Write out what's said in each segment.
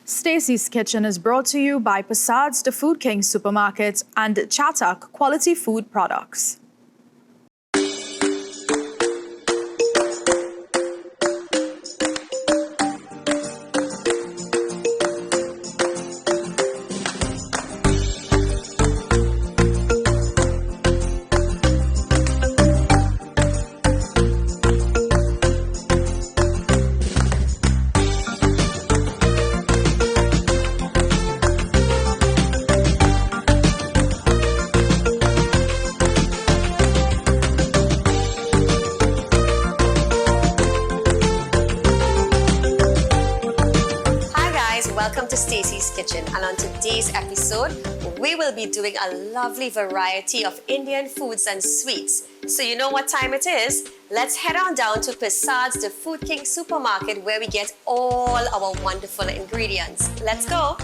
Stacy's Kitchen is brought to you by Persad's The Food King Supermarket and Chatak Quality Food Products. Welcome to Stacy's Kitchen, and on today's episode we will be doing a lovely variety of Indian foods and sweets. So you know what time it is? Let's head on down to Persad's The Food King Supermarket where we get all our wonderful ingredients. Let's go!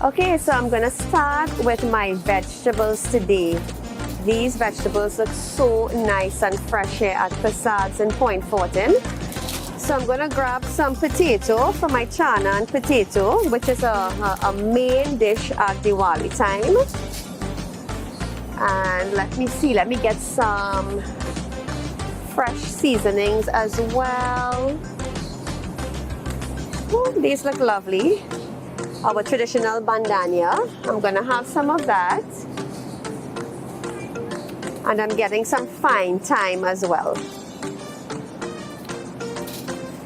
Okay, so I'm gonna start with my vegetables today. These vegetables look so nice and fresh here at Persad's in Point Fortin. So I'm gonna grab some potato for my chana and potato, which is a main dish at Diwali time. And let me get some fresh seasonings as well. Oh, these look lovely. Our traditional bandania. I'm gonna have some of that. And I'm getting some fine thyme as well.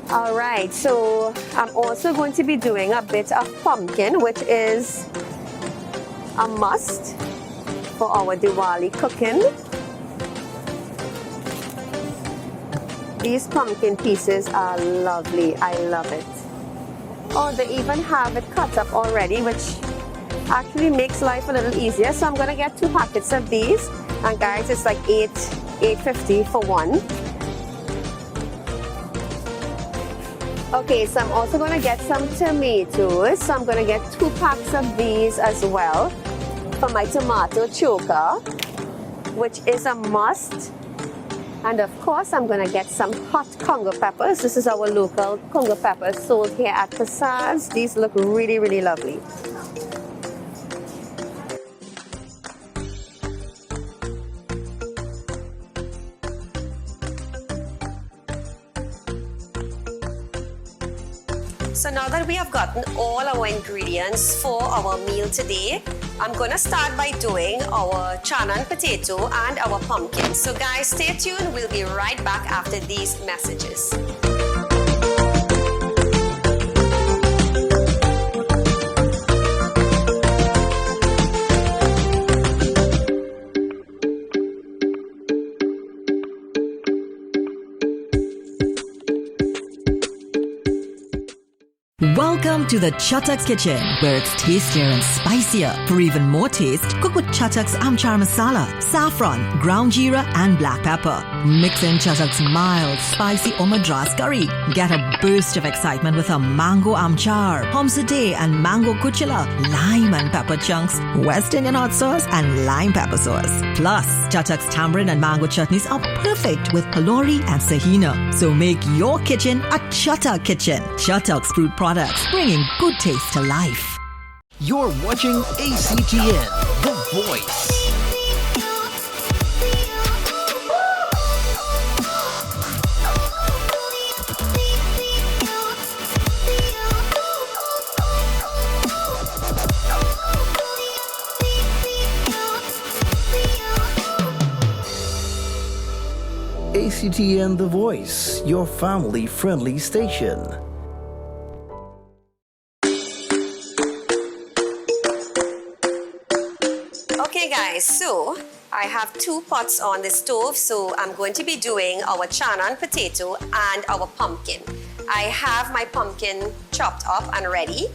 All right, so I'm also going to be doing a bit of pumpkin, which is a must for our Diwali cooking. These pumpkin pieces are lovely. I love it. Oh, they even have it cut up already, which actually makes life a little easier. So I'm gonna get 2 packets of these, and guys, it's like $8.50 for one. Okay, so I'm also gonna get some tomatoes. So I'm gonna get 2 packs of these as well for my tomato choka, which is a must. And of course, I'm gonna get some hot Congo peppers. This is our local Congo peppers sold here at Persad's. These look really, really lovely. So now that we have gotten all our ingredients for our meal today, I'm gonna start by doing our chana and potato and our pumpkin. So guys, stay tuned. We'll be right back after these messages. Welcome to the Chatak Kitchen, where it's tastier and spicier. For even more taste, cook with Chatak's Amchar Masala, saffron, ground jeera and black pepper. Mix in Chatak's mild, spicy or Madras curry. Get a burst of excitement with a mango amchar, pomsade and mango kuchila, lime and pepper chunks, West Indian hot sauce and lime pepper sauce. Plus, Chatak's tamarind and mango chutneys are perfect with halori and sahina. So make your kitchen a Chatak Kitchen. Chatak's fruit products, bringing good taste to life. You're watching ACTN The Voice. ACTN The Voice, your family-friendly station. Okay guys, so I have 2 pots on the stove, so I'm going to be doing our chana and potato and our pumpkin. I have my pumpkin chopped up and ready,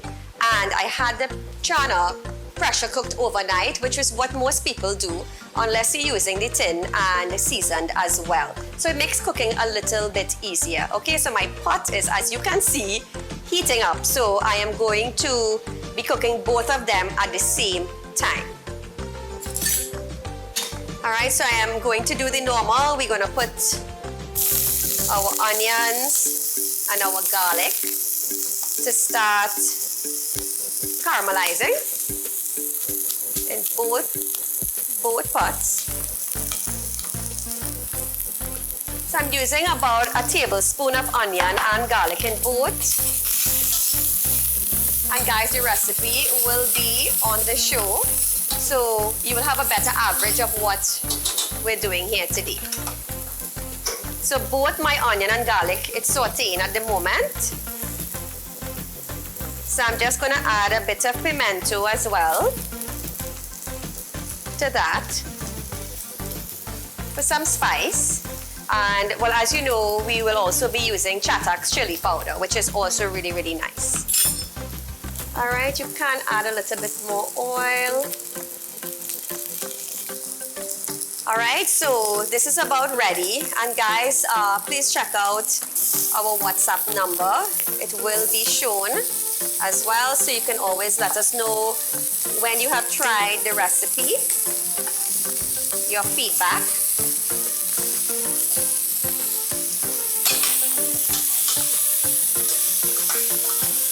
and I had the chana pressure cooked overnight, which is what most people do unless you're using the tin and seasoned as well. So it makes cooking a little bit easier. Okay, so my pot is, as you can see, heating up. So I am going to be cooking both of them at the same time. All right, so I am going to do the normal. We're going to put our onions and our garlic to start caramelizing in both pots. So I'm using about a tablespoon of onion and garlic in both. And guys, the recipe will be on the show, so you will have a better average of what we're doing here today. So both my onion and garlic, it's sauteing at the moment. So I'm just gonna add a bit of pimento as well to that for some spice. And well, as you know, we will also be using Chatak's chili powder, which is also really, really nice. All right, you can add a little bit more oil. All right, so this is about ready. And guys, please check out our WhatsApp number. It will be shown as well, so you can always let us know when you have tried the recipe, your feedback.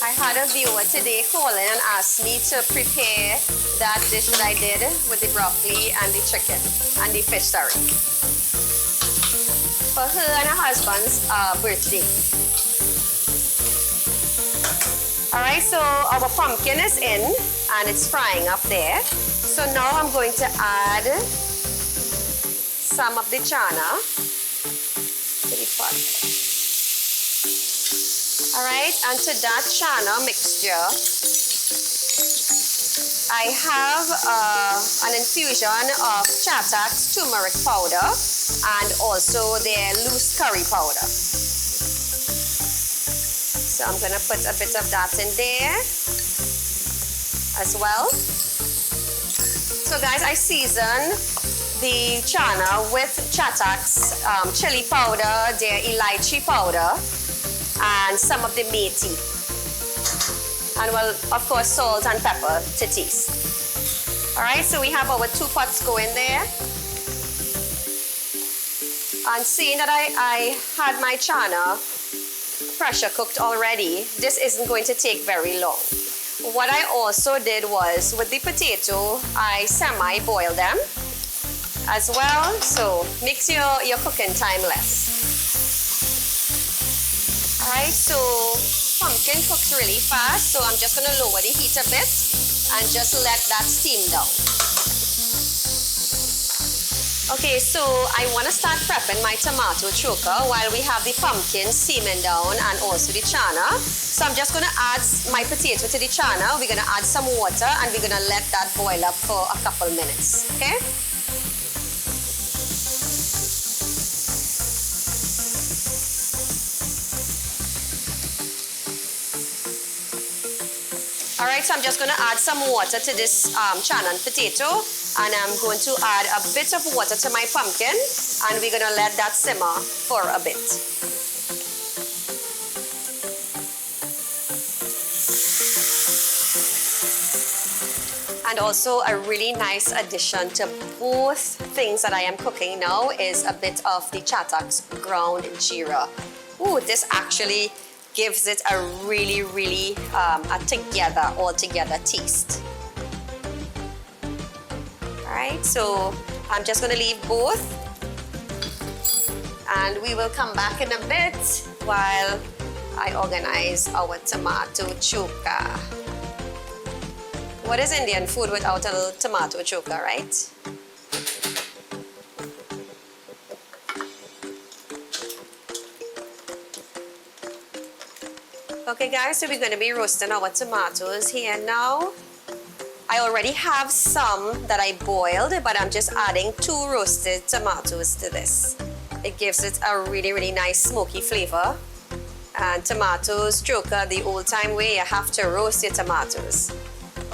I had a viewer today call in and ask me to prepare that dish that I did with the broccoli and the chicken and the fish curry for her and her husband's birthday. All right, so our pumpkin is in and it's frying up there. So now I'm going to add some of the chana to the pot. All right, and to that chana mixture, I have an infusion of Chatak's turmeric powder and also their loose curry powder. So I'm gonna put a bit of that in there as well. So guys, I season the chana with Chatak's chili powder, their elaichi powder, and some of the methi. And well, of course, salt and pepper to taste. All right, so we have our 2 pots going there. And seeing that I had my chana pressure cooked already, this isn't going to take very long. What I also did was, with the potato, I semi-boiled them as well, so makes your cooking time less. All right, so pumpkin cooks really fast, so I'm just gonna lower the heat a bit and just let that steam down. Okay, so I wanna start prepping my tomato choka while we have the pumpkin steaming down and also the chana. So I'm just gonna add my potato to the chana. We're gonna add some water and we're gonna let that boil up for a couple minutes, okay? All right, so I'm just gonna add some water to this chana and potato, and I'm going to add a bit of water to my pumpkin, and we're gonna let that simmer for a bit. And also a really nice addition to both things that I am cooking now is a bit of the Chatak's ground jeera. Ooh, this actually gives it a really, really all-together taste. All right, so I'm just gonna leave both and we will come back in a bit while I organize our tomato choka. What is Indian food without a little tomato choka, right? Okay guys, so we're going to be roasting our tomatoes here now. I already have some that I boiled, but I'm just adding 2 roasted tomatoes to this. It gives it a really, really nice smoky flavor. And tomatoes, choka, the old time way, you have to roast your tomatoes.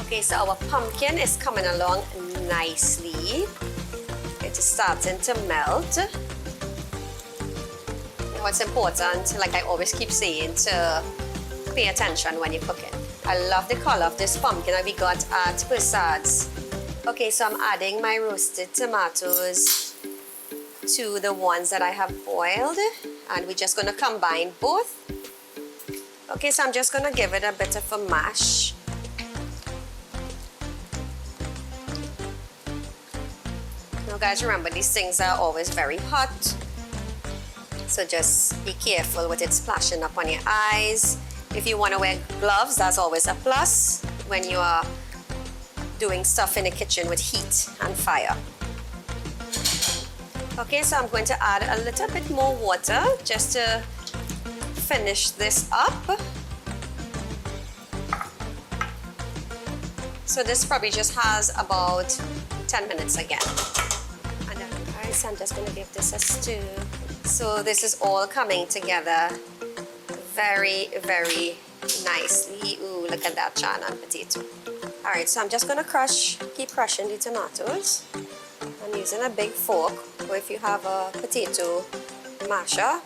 Okay, so our pumpkin is coming along nicely. It is starting to melt. Now it's important, like I always keep saying, to pay attention when you're cooking. I love the color of this pumpkin that we got at Persad's Okay, so I'm adding my roasted tomatoes to the ones that I have boiled, and we're just gonna combine both. Okay, so I'm just gonna give it a bit of a mash. Now guys, remember these things are always very hot, so just be careful with it splashing up on your eyes. If you want to wear gloves, that's always a plus when you are doing stuff in the kitchen with heat and fire. Okay, so I'm going to add a little bit more water just to finish this up. So this probably just has about 10 minutes again. And then, guys, I'm just going to give this a stir. So this is all coming together very, very nicely. Ooh, look at that chana and potato. All right, so I'm just gonna keep crushing the tomatoes. I'm using a big fork, or if you have a potato masher.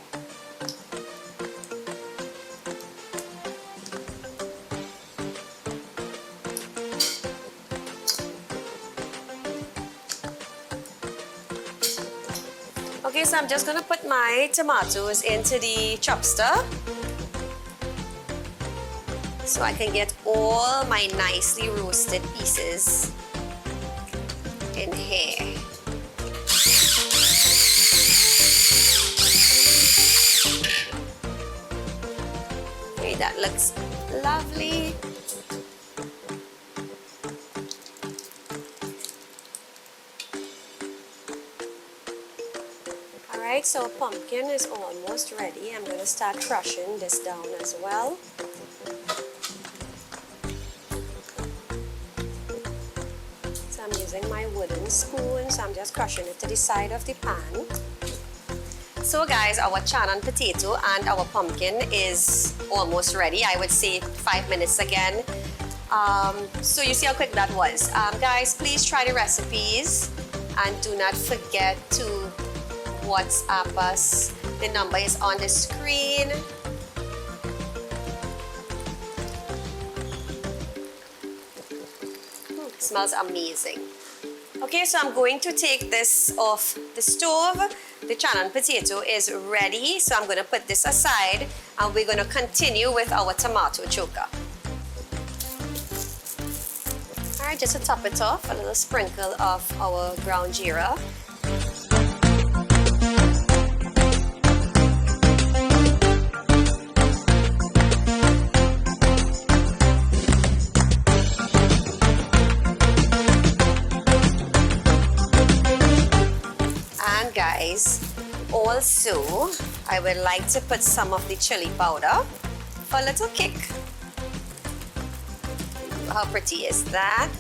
Okay, so I'm just gonna put my tomatoes into the chopster, so I can get all my nicely roasted pieces in here. Okay, that looks lovely. Alright, so pumpkin is almost ready. I'm going to start crushing this down as well. So I'm using my wooden spoon, so I'm just crushing it to the side of the pan. So guys, our chana and potato and our pumpkin is almost ready. I would say 5 minutes again. So you see how quick that was. Guys, please try the recipes and do not forget to WhatsApp us. The number is on the screen. It smells amazing. Okay, so I'm going to take this off the stove. The chana and potato is ready, so I'm going to put this aside and we're going to continue with our tomato choka. Alright, just to top it off, a little sprinkle of our ground jeera. Guys, also I would like to put some of the chili powder for a little kick. How pretty is that?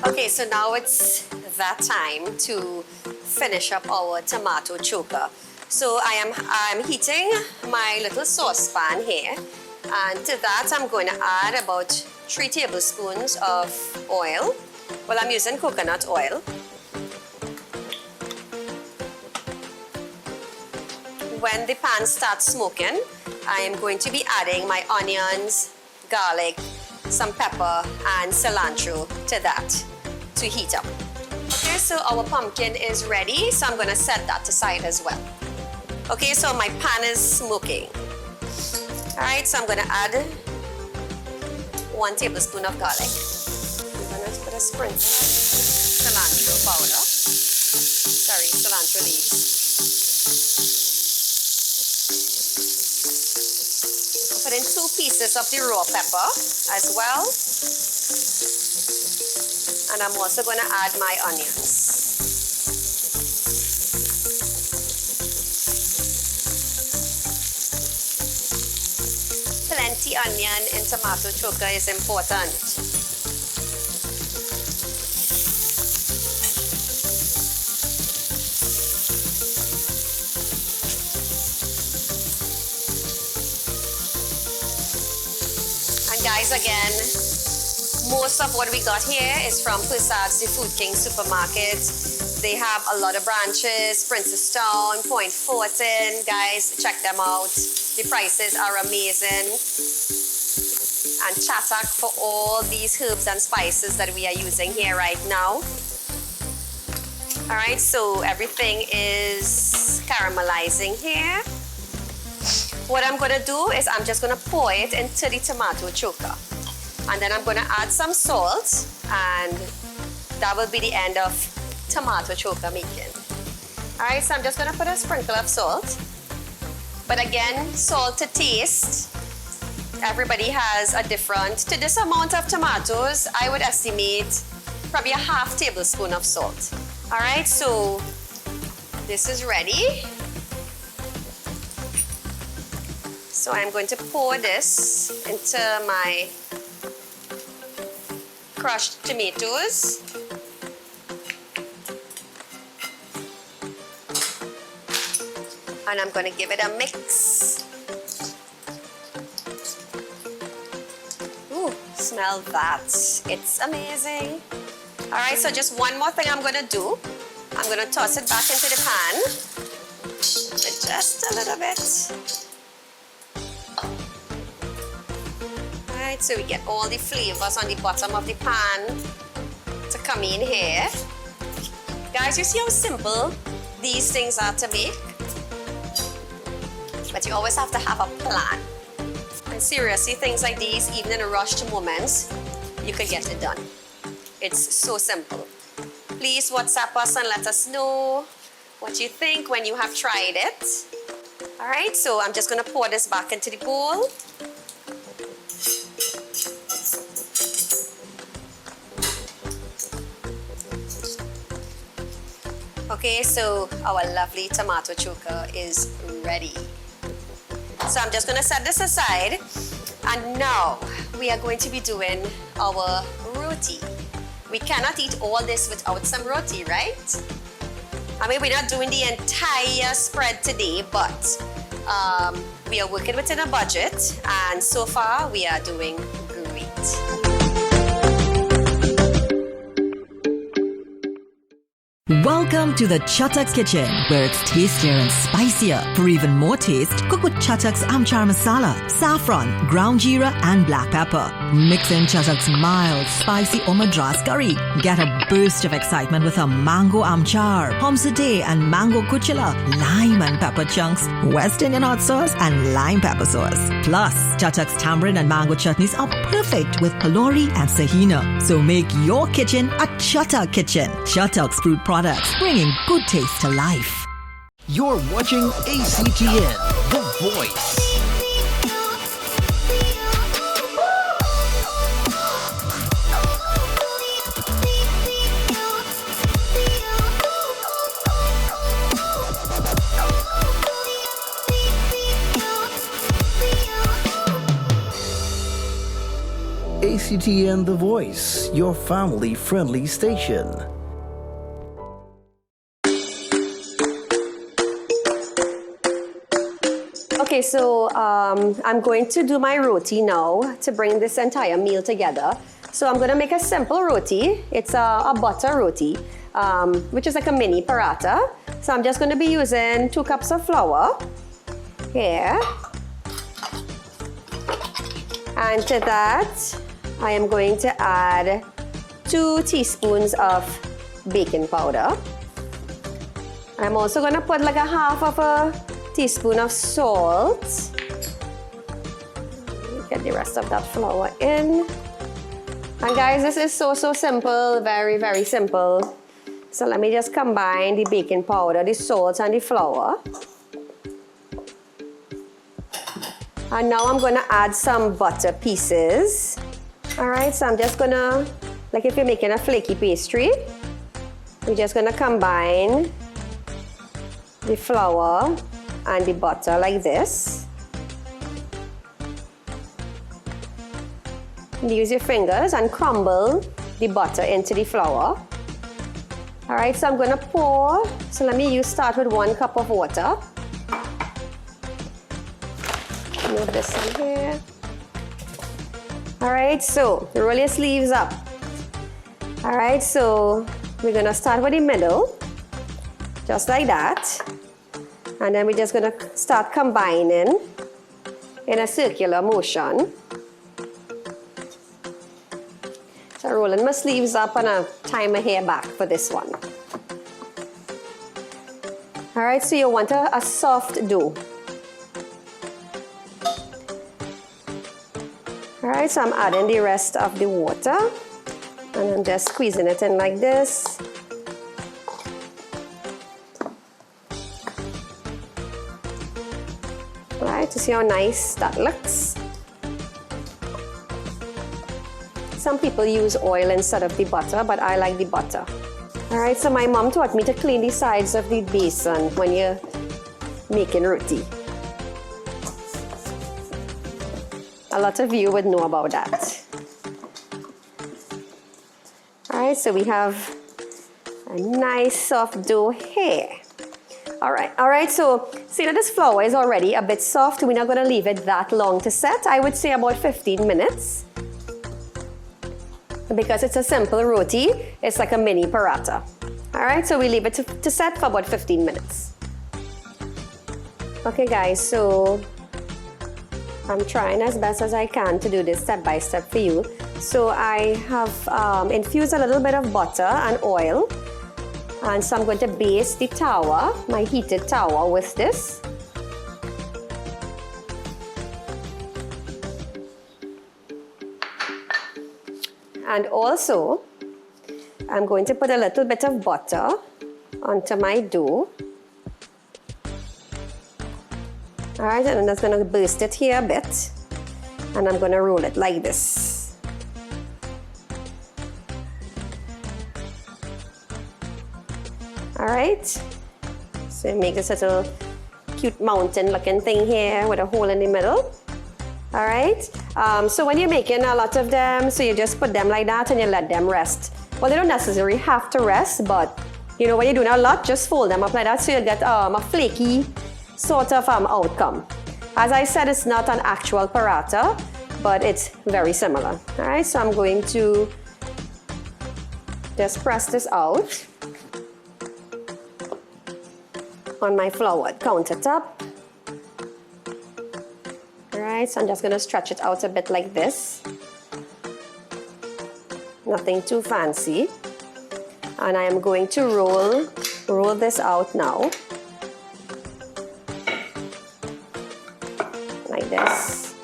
Okay, so now it's that time to finish up our tomato choka. So I'm heating my little saucepan here, and to that I'm going to add about 3 tablespoons of oil. Well, I'm using coconut oil. When the pan starts smoking, I am going to be adding my onions, garlic, some pepper, and cilantro to that to heat up. Okay, so our pumpkin is ready, so I'm going to set that aside as well. Okay, so my pan is smoking. All right, so I'm going to add 1 tablespoon of garlic. I'm going to put a sprinkle of cilantro powder. Sorry, cilantro leaves. Put in 2 pieces of the raw pepper as well. And I'm also going to add my onions. Plenty onion in tomato choka is important. And guys, again, most of what we got here is from Persad's The Food King supermarket. They have a lot of branches, Princestown, Point Fortin. Guys, check them out. The prices are amazing. And Chatak for all these herbs and spices that we are using here right now. All right, so everything is caramelizing here. What I'm gonna do is I'm just gonna pour it into the tomato choka. And then I'm gonna add some salt, and that will be the end of tomato choka making. All right, so I'm just gonna put a sprinkle of salt. But again, salt to taste. Everybody has a different, to this amount of tomatoes, I would estimate probably a half tablespoon of salt. All right, so this is ready. So I'm going to pour this into my crushed tomatoes. And I'm going to give it a mix. Ooh, smell that. It's amazing. All right, so just one more thing I'm going to do. I'm going to toss it back into the pan with just a little bit. All right, so we get all the flavors on the bottom of the pan to come in here. Guys, you see how simple these things are to make? But you always have to have a plan. And seriously, things like these, even in a rushed moments, you could get it done. It's so simple. Please WhatsApp us and let us know what you think when you have tried it. All right, so I'm just gonna pour this back into the bowl. Okay, so our lovely tomato choka is ready. So I'm just gonna set this aside, and now we are going to be doing our roti. We cannot eat all this without some roti, right? I mean, we're not doing the entire spread today, but we are working within a budget, and so far we are doing great. Welcome to the Chatak's Kitchen, where it's tastier and spicier. For even more taste, cook with Chatak's Amchar masala, saffron, ground jeera and black pepper. Mix in Chatak's mild, spicy or madras curry. Get a burst of excitement with a mango amchar, pomsade and mango kuchila, lime and pepper chunks, West Indian hot sauce and lime pepper sauce. Plus, Chatak's tamarind and mango chutneys are perfect with kalori and sahina. So make your kitchen a Chatak kitchen. Chatak's fruit products, bringing good taste to life. You're watching ACTN The Voice. ACTN The Voice, your family-friendly station. Okay, so I'm going to do my roti now to bring this entire meal together. So I'm going to make a simple roti. It's a butter roti, which is like a mini paratha. So I'm just going to be using 2 cups of flour here. And to that, I am going to add 2 teaspoons of baking powder. I'm also going to put like a half of a teaspoon of salt. Get the rest of that flour in. And guys, this is so simple, very, very simple. So let me just combine the baking powder, the salt and the flour. And now I'm gonna add some butter pieces. All right, so I'm just gonna, like if you're making a flaky pastry, we're just gonna combine the flour and the butter like this. Use your fingers and crumble the butter into the flour. All right, so I'm gonna pour. So let me start with 1 cup of water. Move this in here. All right, so roll your sleeves up. All right, so we're gonna start with the middle, just like that. And then we're just gonna start combining in a circular motion. So rolling my sleeves up and I tie my hair back for this one. All right, so you want a soft dough. All right, so I'm adding the rest of the water and I'm just squeezing it in like this. All right, to see how nice that looks. Some people use oil instead of the butter, but I like the butter. All right, so my mom taught me to clean the sides of the basin when you're making roti. A lot of you would know about that. All right, so we have a nice soft dough here. All right, so see that this flour is already a bit soft. We're not gonna leave it that long to set. I would say about 15 minutes. Because it's a simple roti, it's like a mini paratha. All right, so we leave it to set for about 15 minutes. Okay guys, so I'm trying as best as I can to do this step by step for you. So I have infused a little bit of butter and oil. And so I'm going to baste the tower, my heated tower, with this. And also, I'm going to put a little bit of butter onto my dough. All right, and I'm just going to burst it here a bit. And I'm going to roll it like this. All right, so make this little cute mountain looking thing here with a hole in the middle. All right, so when you're making a lot of them, so you just put them like that and you let them rest. Well, they don't necessarily have to rest, but you know, when you're doing a lot, just fold them up like that so you get a flaky sort of outcome. As I said, it's not an actual paratha, but it's very similar. All right, so I'm going to just press this out on my floured countertop. All right, so I'm just gonna stretch it out a bit like this. Nothing too fancy. And I am going to roll this out now. Like this.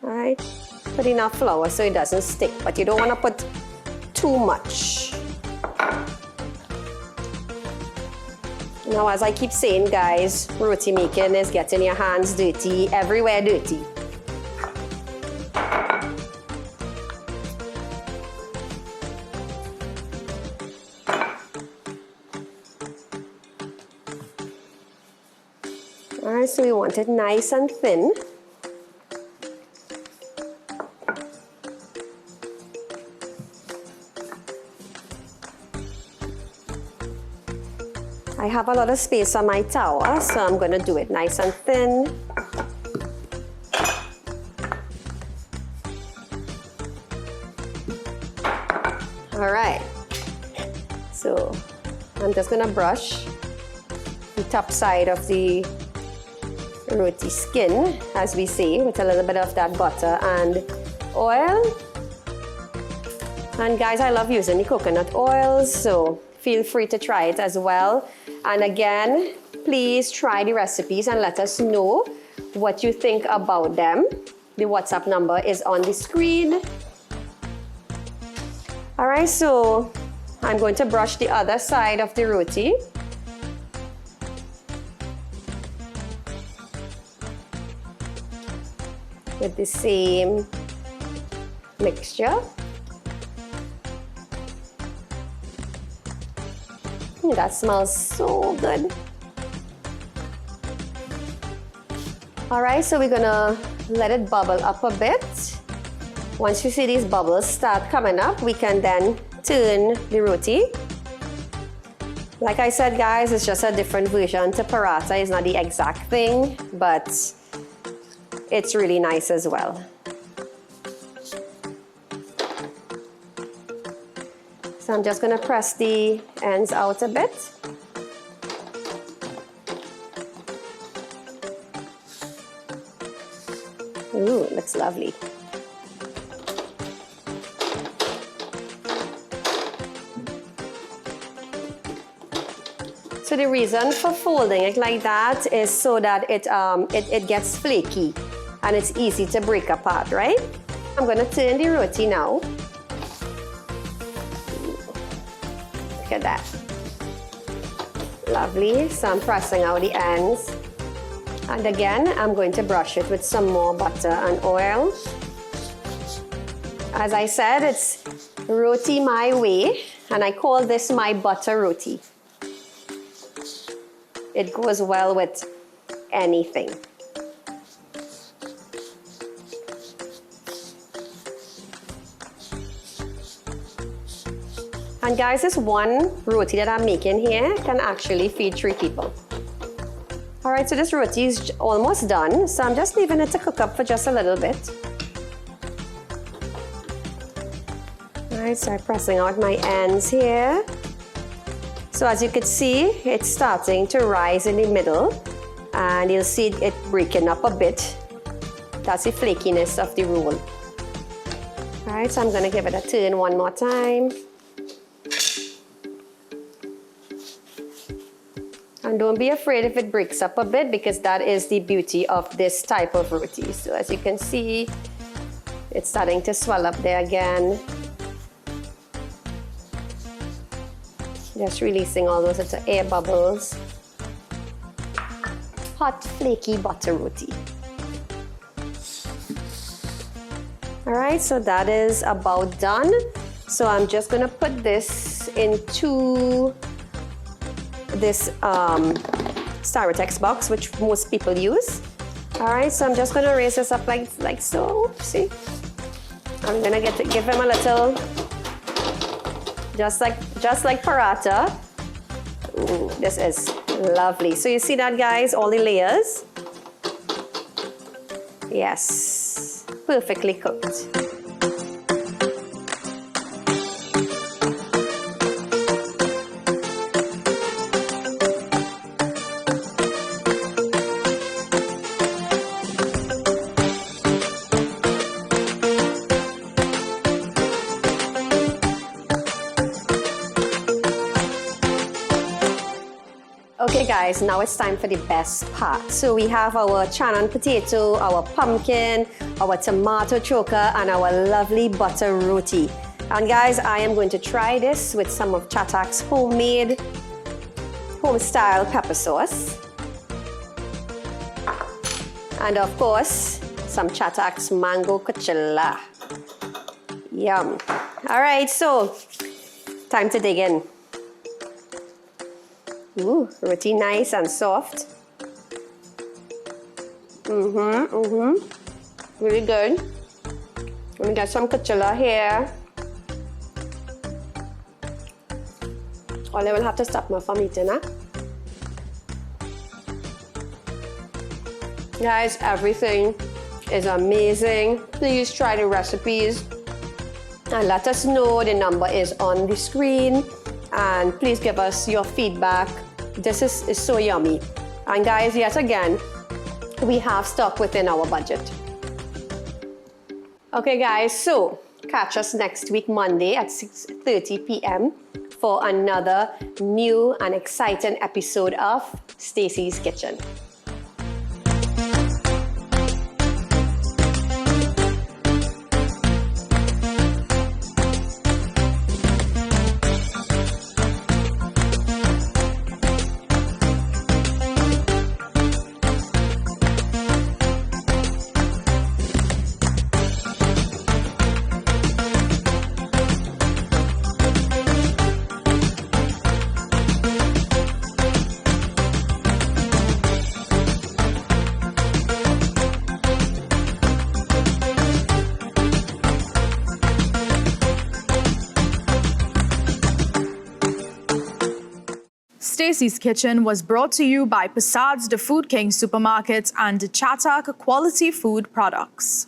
All right, put enough flour so it doesn't stick, but you don't wanna put too much. Now, as I keep saying, guys, roti making is getting your hands dirty, everywhere dirty. All right, so we want it nice and thin. I have a lot of space on my tower, so I'm going to do it nice and thin. All right, so I'm just going to brush the top side of the roti skin, as we say, with a little bit of that butter and oil. And guys, I love using the coconut oil, so feel free to try it as well. And again, please try the recipes and let us know what you think about them. The WhatsApp number is on the screen. All right, so I'm going to brush the other side of the roti. With the same mixture. That smells so good. All right, so we're gonna let it bubble up a bit. Once you see these bubbles start coming up, we can then turn the roti. Like I said, guys, it's just a different version to paratha. It's not the exact thing, but it's really nice as well. So I'm just gonna press the ends out a bit. Ooh, looks lovely. So the reason for folding it like that is so that it gets flaky and it's easy to break apart, right? I'm gonna turn the roti now. Look at that. Lovely. So I'm pressing out the ends. And again, I'm going to brush it with some more butter and oil. As I said, it's roti my way, and I call this my butter roti. It goes well with anything. And guys, this one roti that I'm making here can actually feed 3 people. All right, so this roti is almost done, so I'm just leaving it to cook up for just a little bit. All right, so I'm pressing out my ends here. So as you can see, it's starting to rise in the middle, and you'll see it breaking up a bit. That's the flakiness of the roll. All right, so I'm gonna give it a turn one more time. And don't be afraid if it breaks up a bit, because that is the beauty of this type of roti. So as you can see, it's starting to swell up there again. Just releasing all those little air bubbles. Hot, flaky butter roti. All right, so that is about done. So I'm just gonna put this into this Styrotex box, which most people use. All right, so I'm just gonna raise this up like so. See, I'm gonna give him a little, just like paratha. Ooh, this is lovely. So you see that, guys, all the layers. Yes, perfectly cooked. Okay guys, now it's time for the best part. So we have our chana potato, our pumpkin, our tomato choka, and our lovely butter roti. And guys, I am going to try this with some of Chatak's homemade, home-style pepper sauce. And of course, some Chatak's mango kuchela. Yum. All right, so time to dig in. Ooh, roti nice and soft. Really good. Let me get some kuchela here. Or I will have to stop me from eating, huh? Guys, everything is amazing. Please try the recipes and let us know. The number is on the screen. And please give us your feedback. This is so yummy. And guys, yet again, we have stock within our budget. Okay guys, so catch us next week Monday at 6:30 p.m. for another new and exciting episode of Stacy's Kitchen. Stacy's Kitchen was brought to you by Persad's The Food King Supermarket and Chatak Quality Food Products.